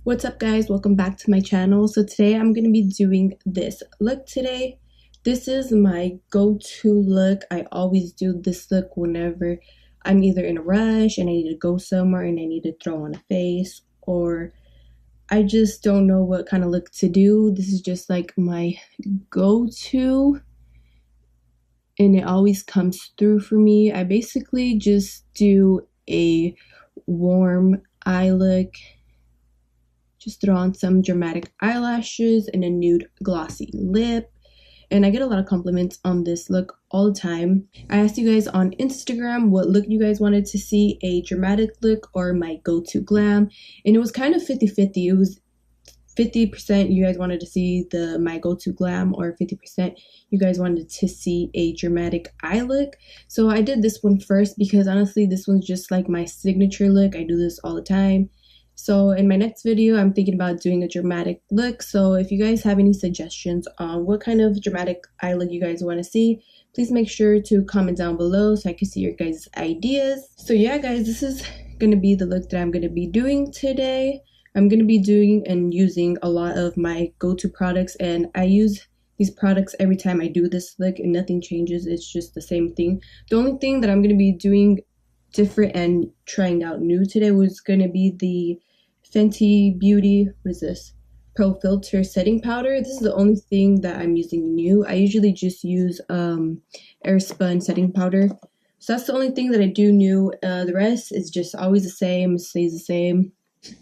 What's up guys, welcome back to my channel. So today I'm going to be doing this look today. This is my go-to look. I always do this look whenever I'm either in a rush and I need to go somewhere and I need to throw on a face, or I just don't know what kind of look to do. This is just like my go-to and it always comes through for me. I basically just do a warm eye look. Just throw on some dramatic eyelashes and a nude glossy lip. And I get a lot of compliments on this look all the time. I asked you guys on Instagram what look you guys wanted to see, a dramatic look or my go-to glam. And it was kind of 50-50. It was 50% you guys wanted to see the my go-to glam, or 50% you guys wanted to see a dramatic eye look. So I did this one first because honestly this one's just like my signature look. I do this all the time. So in my next video, I'm thinking about doing a dramatic look. So if you guys have any suggestions on what kind of dramatic eye look you guys want to see, please make sure to comment down below so I can see your guys' ideas. So yeah guys, this is going to be the look that I'm going to be doing today. I'm going to be doing and using a lot of my go-to products, and I use these products every time I do this look and nothing changes. It's just the same thing. The only thing that I'm going to be doing different and trying out new today was going to be the Fenty Beauty, what is this? Pro Filt'r setting powder. This is the only thing that I'm using new. I usually just use Airspun setting powder. So that's the only thing that I do new. The rest is just always the same, it stays the same.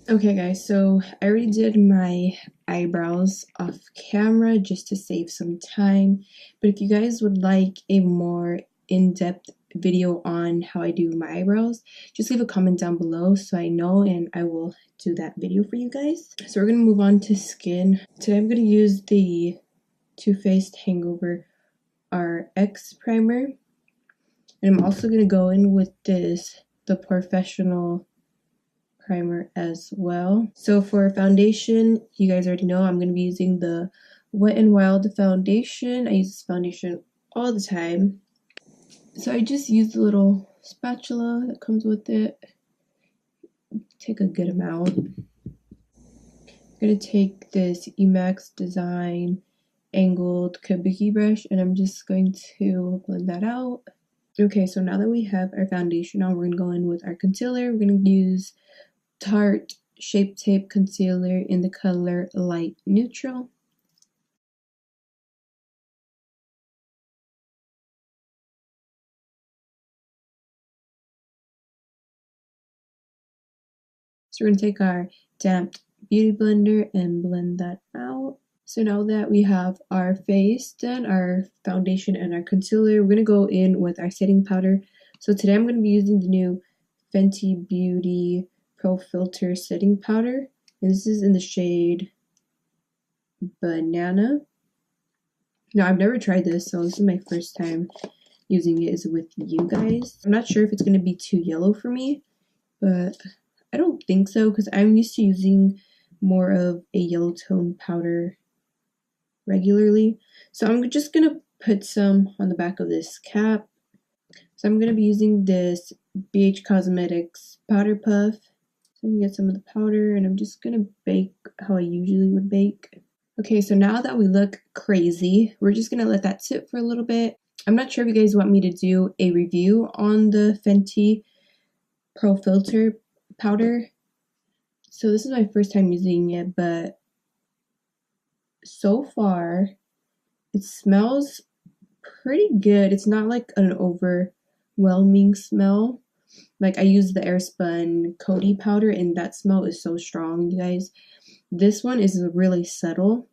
Okay guys, so I already did my eyebrows off camera just to save some time. But if you guys would like a more in-depth video on how I do my eyebrows, just leave a comment down below so I know and I will do that video for you guys. So we're going to move on to skin. Today I'm going to use the Too Faced Hangover RX primer, and I'm also going to go in with this, the Professional primer as well. So for foundation, you guys already know I'm going to be using the WetNWild foundation. I use this foundation all the time. So I just use the little spatula that comes with it. Take a good amount. I'm going to take this Emax Design angled kabuki brush and I'm just going to blend that out. Okay, so now that we have our foundation on, we're going to go in with our concealer. We're going to use Tarte Shape Tape Concealer in the color Light Neutral. So we're going to take our damp beauty blender and blend that out. So now that we have our face done, our foundation and our concealer, we're going to go in with our setting powder. So today I'm going to be using the new Fenty Beauty Pro Filt'r setting powder. And this is in the shade Banana. Now I've never tried this, so this is my first time using it is with you guys. I'm not sure if it's going to be too yellow for me, but I don't think so because I'm used to using more of a yellow tone powder regularly. So I'm just going to put some on the back of this cap. So I'm going to be using this Beige Cosmetics powder puff. So I can get some of the powder and I'm just going to bake how I usually would bake. Okay, so now that we look crazy, we're just going to let that sit for a little bit. I'm not sure if you guys want me to do a review on the Fenty Pro Filt'r powder. So this is my first time using it, but so far it smells pretty good. It's not like an overwhelming smell. Like I use the Airspun Coty powder and that smell is so strong, you guys. This one is really subtle.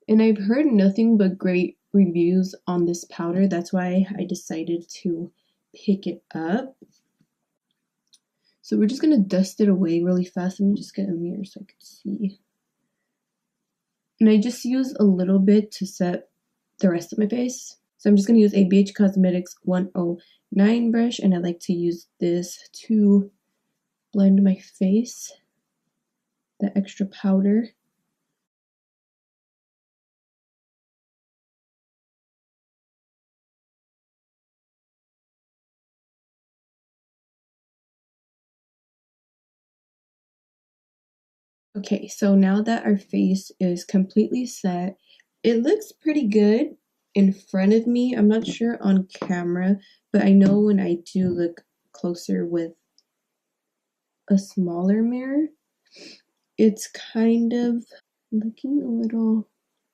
And I've heard nothing but great reviews on this powder. That's why I decided to pick it up. So we're just going to dust it away really fast. Let me just get a mirror so I can see. And I just use a little bit to set the rest of my face. So I'm just going to use a Beige Cosmetics 109 brush, and I like to use this to blend my face, the extra powder. Okay, so now that our face is completely set, it looks pretty good in front of me. I'm not sure on camera, but I know when I do look closer with a smaller mirror, it's kind of looking a little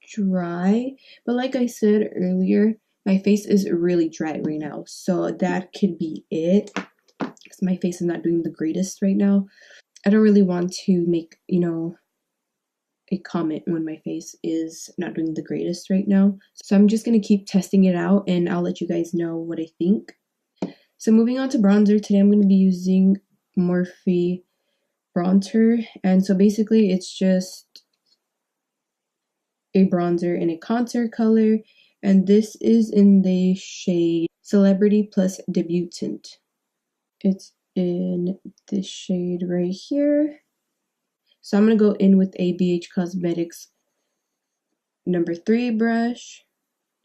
dry. But like I said earlier, my face is really dry right now, so that could be it, because my face is not doing the greatest right now. I don't really want to make, a comment when my face is not doing the greatest right now. So I'm just going to keep testing it out and I'll let you guys know what I think. So moving on to bronzer, today I'm going to be using Morphe Brontour. And so basically it's just a bronzer in a contour color. And this is in the shade Celebrity plus Debutant. It's in this shade right here. So I'm going to go in with a BH Cosmetics number 3 brush.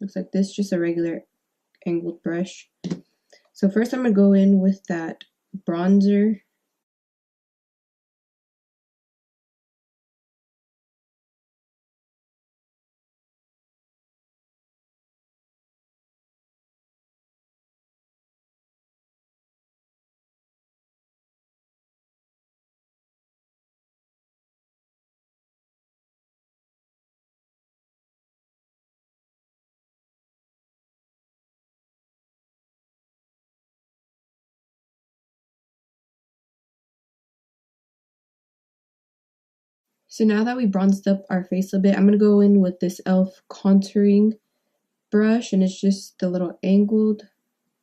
Looks like this, just a regular angled brush. So first I'm going to go in with that bronzer. So now that we bronzed up our face a bit, I'm going to go in with this e.l.f. contouring brush, and it's just the little angled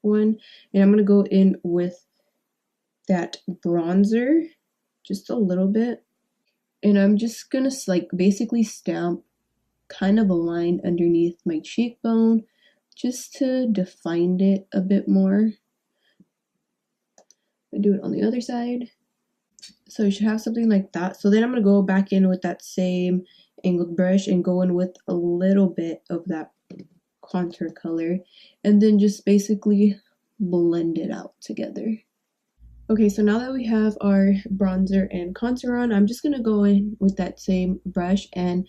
one. And I'm going to go in with that bronzer, just a little bit. And I'm just going to like basically stamp kind of a line underneath my cheekbone just to define it a bit more. I do it on the other side. So you should have something like that. So then I'm going to go back in with that same angled brush and go in with a little bit of that contour color and then just basically blend it out together. Okay, so now that we have our bronzer and contour on, I'm just going to go in with that same brush and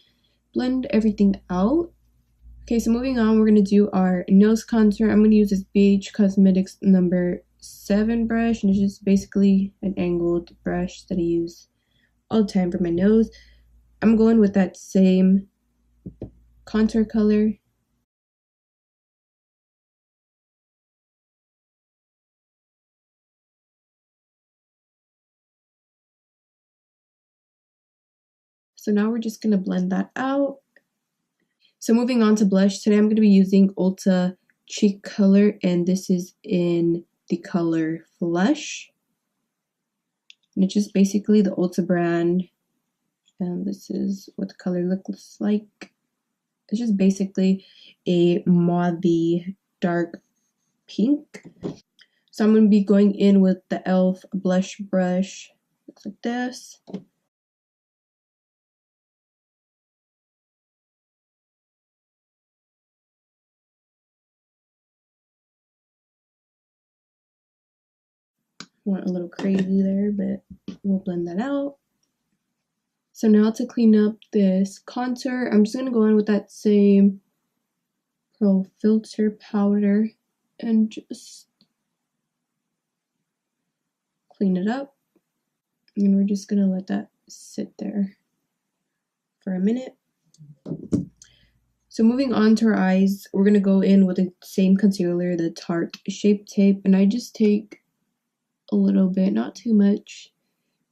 blend everything out. Okay, so moving on, we're going to do our nose contour. I'm going to use this Beige Cosmetics number 7 brush, and it's just basically an angled brush that I use all the time for my nose. I'm going with that same contour color. So now we're just going to blend that out. So moving on to blush, today I'm going to be using Ulta Cheek Color, and this is in the color Flush. And it's just basically the Ulta brand, and this is what the color looks like. It's just basically a mauvey dark pink. So I'm going to be going in with the e.l.f. blush brush. Looks like this. Went a little crazy there, but we'll blend that out. So now to clean up this contour, I'm just going to go in with that same Pearl Filter powder and just clean it up. And we're just going to let that sit there for a minute. So moving on to our eyes, we're going to go in with the same concealer, the Tarte Shape Tape. And I just take a little bit, not too much,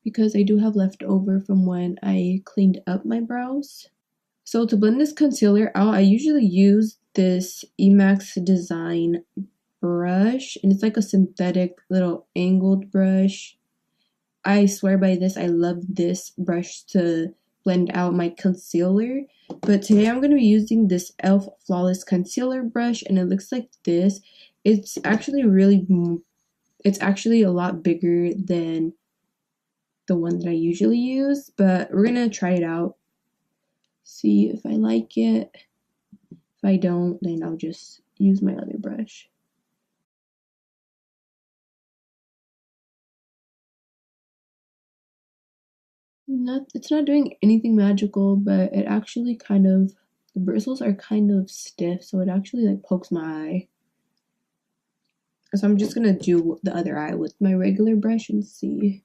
because I do have leftover from when I cleaned up my brows. So to blend this concealer out, I usually use this Emax Design brush, and it's like a synthetic little angled brush. I swear by this. I love this brush to blend out my concealer. But today I'm going to be using this e.l.f. Flawless Concealer brush, and it looks like this. It's actually a lot bigger than the one that I usually use, but we're gonna try it out, see if I like it. If I don't, then I'll just use my other brush. It's not doing anything magical, but it actually kind of, the bristles are kind of stiff, so it actually like pokes my eye. So I'm just gonna do the other eye with my regular brush and see.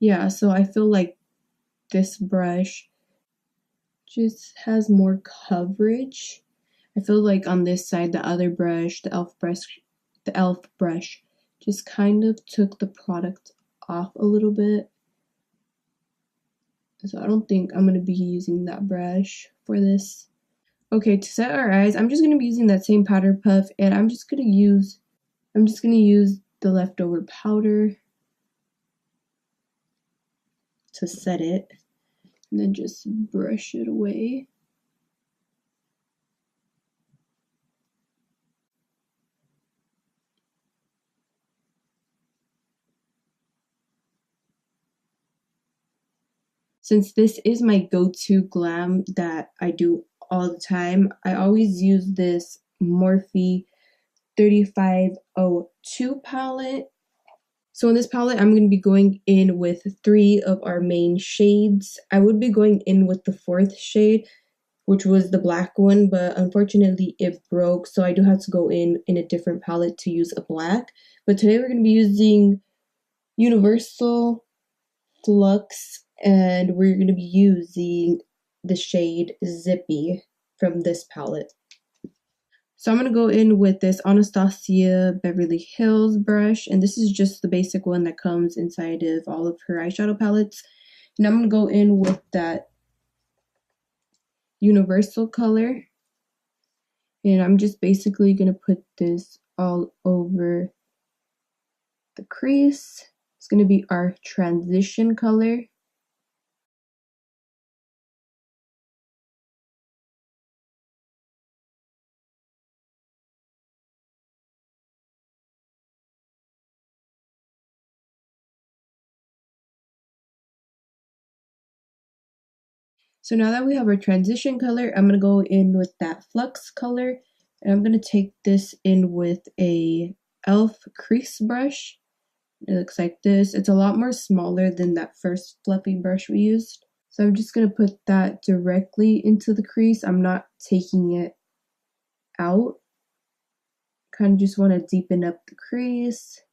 Yeah, so I feel like this brush just has more coverage. I feel like on this side, the other brush, the elf brush, just kind of took the product off a little bit. So I don't think I'm gonna be using that brush for this. Okay, to set our eyes, I'm just gonna be using that same powder puff, and I'm just gonna use the leftover powder to set it, and then just brush it away. Since this is my go-to glam that I do all the time, I always use this Morphe 3502 palette. So in this palette, I'm going to be going in with 3 of our main shades. I would be going in with the 4th shade, which was the black one, but unfortunately it broke, so I do have to go in a different palette to use a black. But today we're going to be using Universal Flux, and we're going to be using the shade Zippy from this palette. So I'm going to go in with this Anastasia Beverly Hills brush, and this is just the basic one that comes inside of all of her eyeshadow palettes. And I'm going to go in with that universal color, and I'm just basically going to put this all over the crease. It's going to be our transition color. So now that we have our transition color, I'm going to go in with that Flux color, and I'm going to take this in with a e.l.f. crease brush. It looks like this. It's a lot more smaller than that first fluffy brush we used. So I'm just going to put that directly into the crease. I'm not taking it out. Kind of just want to deepen up the crease.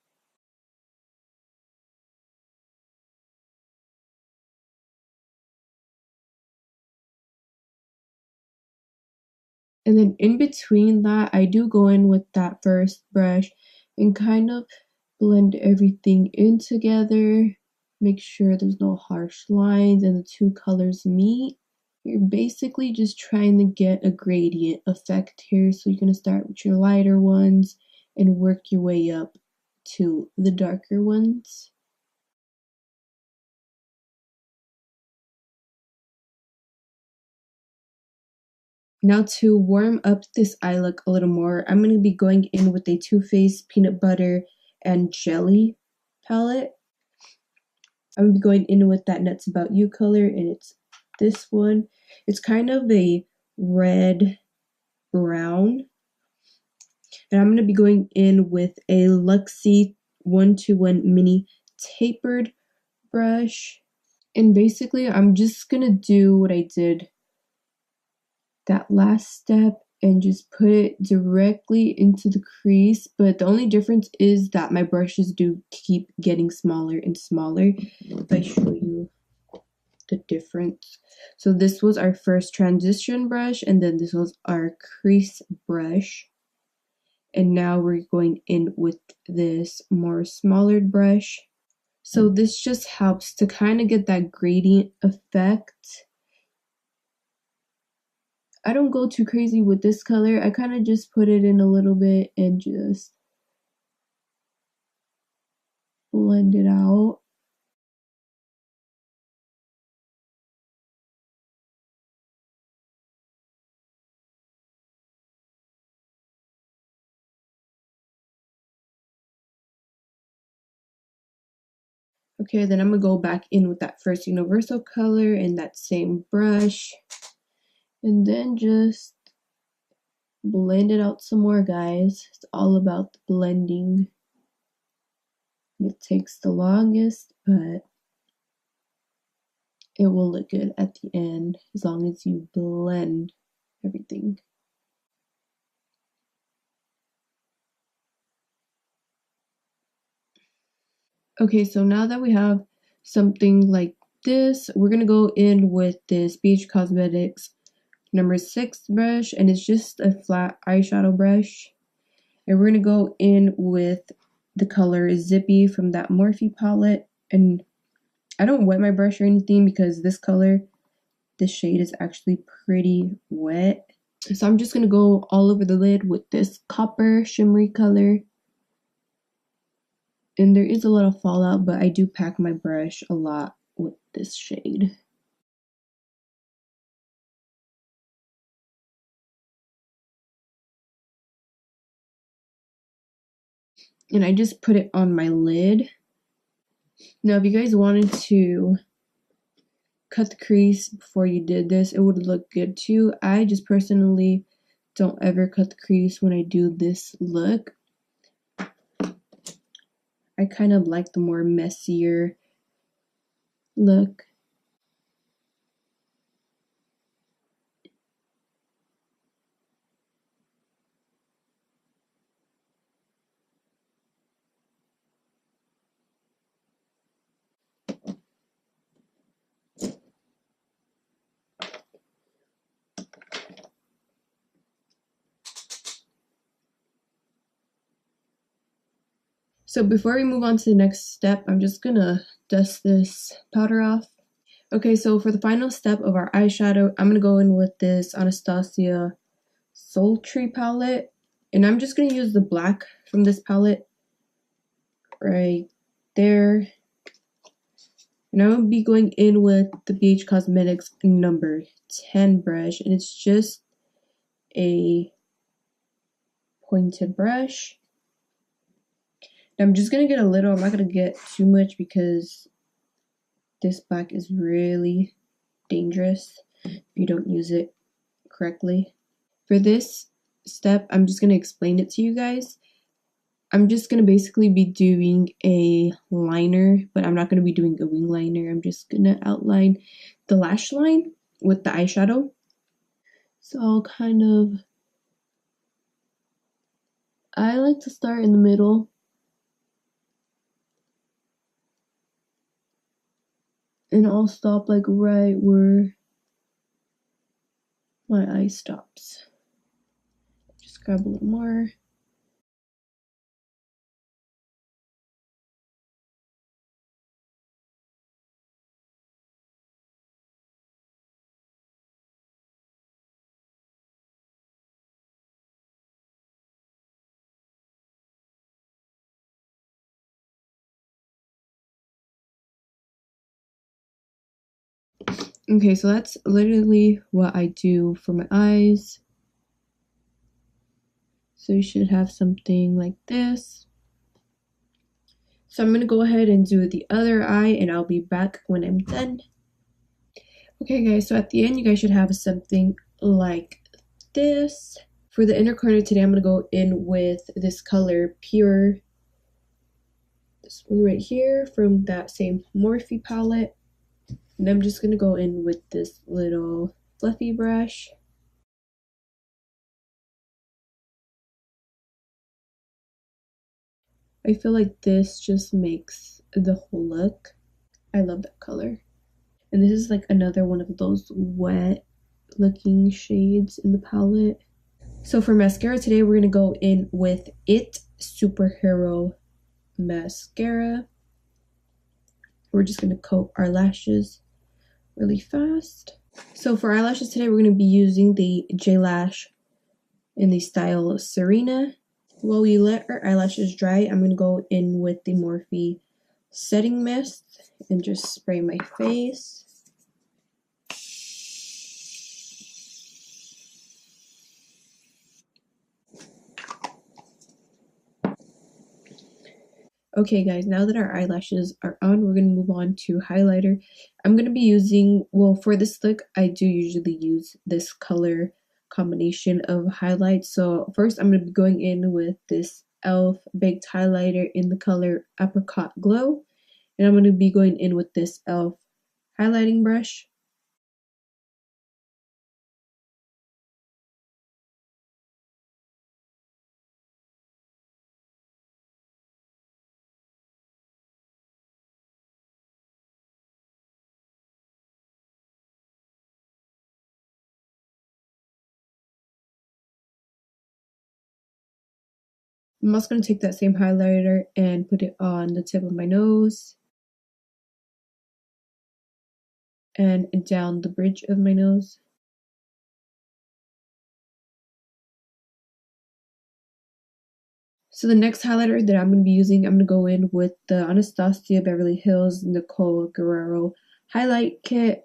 And then in between that, I do go in with that first brush and kind of blend everything in together. Make sure there's no harsh lines and the two colors meet. You're basically just trying to get a gradient effect here. So you're going to start with your lighter ones and work your way up to the darker ones. Now to warm up this eye look a little more, I'm going to be going in with a Too Faced Peanut Butter and Jelly palette. I'm going to be going in with that Nuts About You color, and it's this one. It's kind of a red brown. And I'm going to be going in with a Luxie 121 mini tapered brush. And basically, I'm just going to do what I did that last step and just put it directly into the crease. But the only difference is that my brushes do keep getting smaller and smaller. If I show you the difference. So this was our first transition brush, and then this was our crease brush. And now we're going in with this more smaller brush. So this just helps to kind of get that gradient effect. I don't go too crazy with this color. I kind of just put it in a little bit and just blend it out. Okay, then I'm gonna go back in with that first universal color and that same brush. And then just blend it out some more, guys. It's all about the blending. It takes the longest, but it will look good at the end as long as you blend everything. Okay, so now that we have something like this, we're gonna go in with this Beige Cosmetics number 6 brush, and it's just a flat eyeshadow brush. And we're gonna go in with the color Zippy from that Morphe palette. And I don't wet my brush or anything because this color, this shade is actually pretty wet. So I'm just gonna go all over the lid with this copper shimmery color. And there is a lot of fallout, but I do pack my brush a lot with this shade. And I just put it on my lid. Now, if you guys wanted to cut the crease before you did this, it would look good too. I just personally don't ever cut the crease when I do this look. I kind of like the more messier look. So before we move on to the next step, I'm just gonna dust this powder off. Okay, so for the final step of our eyeshadow, I'm gonna go in with this Anastasia Sultry palette. And I'm just gonna use the black from this palette right there. And I'm gonna be going in with the Beige Cosmetics number 10 brush. And it's just a pointed brush. I'm just gonna get a little, I'm not gonna get too much because this black is really dangerous if you don't use it correctly. For this step, I'm just gonna explain it to you guys. I'm just gonna basically be doing a liner, but I'm not gonna be doing a wing liner. I'm just gonna outline the lash line with the eyeshadow. So I'll kind of, I like to start in the middle. And I'll stop like right where my eye stops. Just grab a little more. Okay, so that's literally what I do for my eyes. So you should have something like this. So I'm going to go ahead and do the other eye and I'll be back when I'm done. Okay guys, so at the end you guys should have something like this. For the inner corner today, I'm going to go in with this color Pure. This one right here from that same Morphe palette. And I'm just going to go in with this little fluffy brush. I feel like this just makes the whole look. I love that color. And this is like another one of those wet looking shades in the palette. So for mascara today, we're going to go in with It Superhero Mascara. We're just going to coat our lashes really fast. So for eyelashes today, we're going to be using the J Lash in the style Serena. While we let our eyelashes dry, I'm going to go in with the Morphe setting mist and just spray my face. Okay guys, now that our eyelashes are on, we're going to move on to highlighter. I'm going to be using, well, for this look, I do usually use this color combination of highlights. So first I'm going to be going in with this e.l.f. Baked Highlighter in the color Apricot Glow. And I'm going to be going in with this e.l.f. highlighting brush. I'm also going to take that same highlighter and put it on the tip of my nose and down the bridge of my nose. So the next highlighter that I'm going to be using, I'm going to go in with the Anastasia Beverly Hills Nicole Guerriero highlight kit.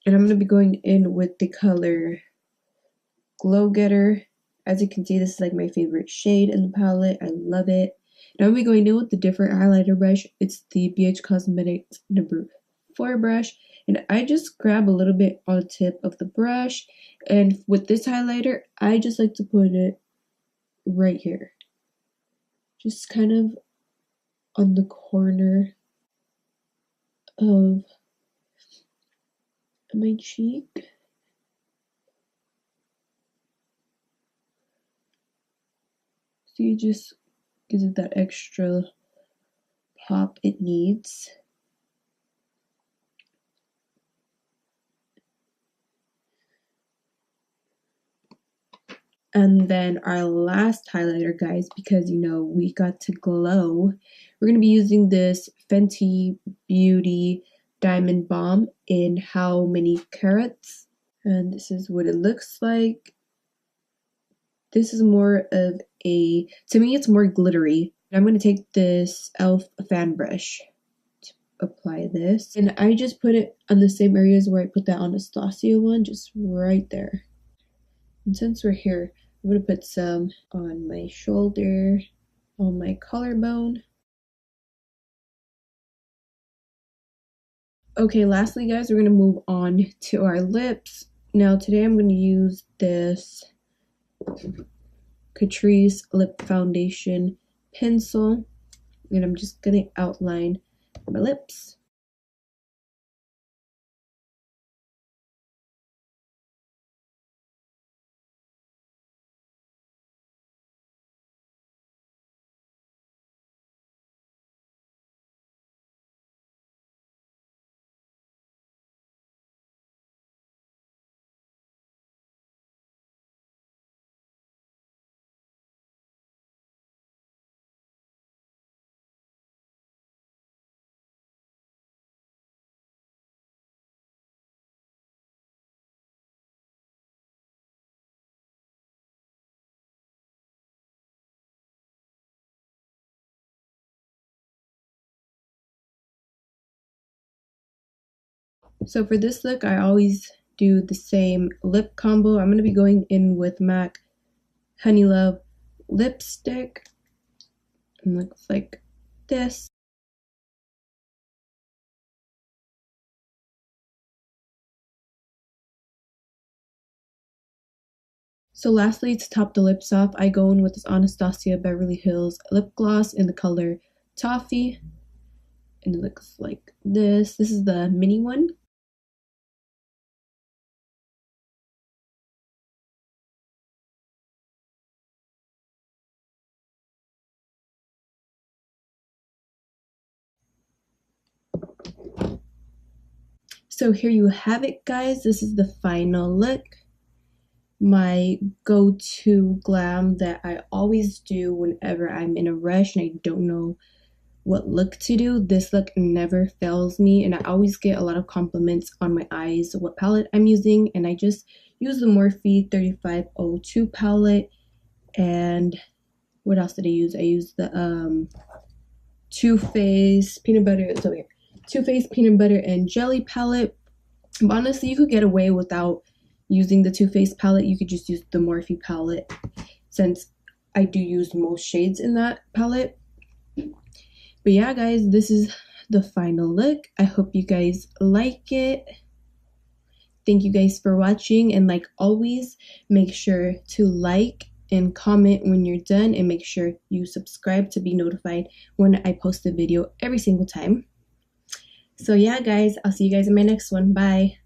And I'm going to be going in with the color Glow Getter. As you can see, this is like my favorite shade in the palette. I love it. Now I'm going to be going in with the different highlighter brush. It's the BH Cosmetics number 4 brush. And I just grab a little bit on the tip of the brush. And with this highlighter, I just like to put it right here. Just kind of on the corner of my cheek. So you just gives it that extra pop it needs. And then our last highlighter, guys, because you know we got to glow, we're going to be using this Fenty Beauty Diamond Balm in How Many Carats. And this is what it looks like. This is more of a, to me it's more glittery. I'm going to take this e.l.f. fan brush to apply this. And I just put it on the same areas where I put that Anastasia one, just right there. And since we're here, I'm going to put some on my shoulder, on my collarbone. Okay, lastly guys, we're going to move on to our lips. Now today I'm going to use this Catrice Lip Foundation pencil. And I'm just going to outline my lips. So for this look, I always do the same lip combo. I'm going to be going in with MAC Honey Love lipstick. It looks like this. So lastly, to top the lips off, I go in with this Anastasia Beverly Hills lip gloss in the color Toffee. And it looks like this. This is the mini one. So here you have it, guys. This is the final look. My go-to glam that I always do whenever I'm in a rush and I don't know what look to do. This look never fails me, and I always get a lot of compliments on my eyes, what palette I'm using, and I just use the Morphe 3502 palette. And what else did I use? I used the Too Faced peanut butter, it's over here. Too Faced peanut butter and jelly palette. But honestly, you could get away without using the Too Faced palette. You could just use the Morphe palette, since I do use most shades in that palette. But yeah, guys, this is the final look. I hope you guys like it. Thank you guys for watching, and like always, make sure to like and comment when you're done, and make sure you subscribe to be notified when I post a video every single time. So yeah, guys, I'll see you guys in my next one. Bye.